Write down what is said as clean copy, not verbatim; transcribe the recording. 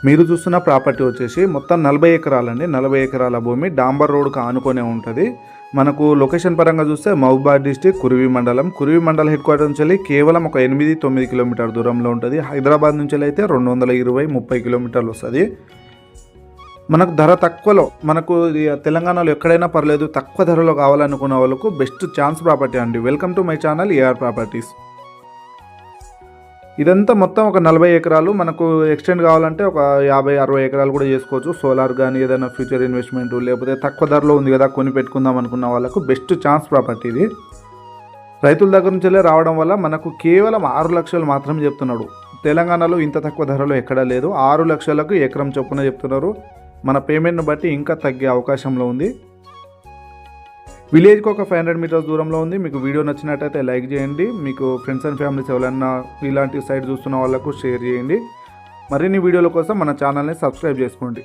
మీరు చూస్తున్న ప్రాపర్టీ వచ్చేసి మొత్తం 40 ఎకరాలండి. 40 ఎకరాల భూమి డాంబర్ రోడ్కు ఆనుకొనే ఉంటుంది. మనకు లొకేషన్ పరంగా చూస్తే మహబూబాబాద్ డిస్టిక్ కురివి మండల హెడ్ క్వార్టర్ నుంచి వెళ్ళి కేవలం ఒక 8-9 కిలోమీటర్ దూరంలో ఉంటుంది. హైదరాబాద్ నుంచి అయితే 220-30 కిలోమీటర్లు వస్తుంది. మనకు ధర తక్కువలో, మనకు తెలంగాణలో ఎక్కడైనా పర్లేదు, తక్కువ ధరలో కావాలనుకున్న వాళ్ళకు బెస్ట్ ఛాన్స్ ప్రాపర్టీ అండి. Welcome to my channel AR properties. ఇదంతా మొత్తం ఒక 40 ఎకరాలు. మనకు ఎక్స్టెండ్ కావాలంటే ఒక 50-60 ఎకరాలు కూడా చేసుకోవచ్చు. సోలార్ కానీ ఏదైనా ఫ్యూచర్ ఇన్వెస్ట్మెంట్, లేకపోతే తక్కువ ధరలో ఉంది కదా కొని పెట్టుకుందాం అనుకున్న వాళ్ళకు బెస్ట్ ఛాన్స్ ప్రాపర్టీ ఇది. రైతుల దగ్గర నుంచి రావడం వల్ల మనకు కేవలం 6 లక్షలు మాత్రమే చెప్తున్నాడు. తెలంగాణలో ఇంత తక్కువ ధరలో ఎక్కడా లేదు. 6 లక్షలకు ఎకరం చొప్పున చెప్తున్నారు. మన పేమెంట్ను బట్టి ఇంకా తగ్గే అవకాశంలో ఉంది. విలేజ్కి ఒక 500 మీటర్స్ దూరంలో ఉంది. మీకు వీడియో నచ్చినట్టయితే లైక్ చేయండి. మీకు ఫ్రెండ్స్ అండ్ ఫ్యామిలీస్ ఎవరైనా ఇలాంటి సైట్ చూస్తున్న వాళ్ళకు షేర్ చేయండి. మరిన్ని వీడియోల కోసం మన ఛానల్ని సబ్స్క్రైబ్ చేసుకోండి.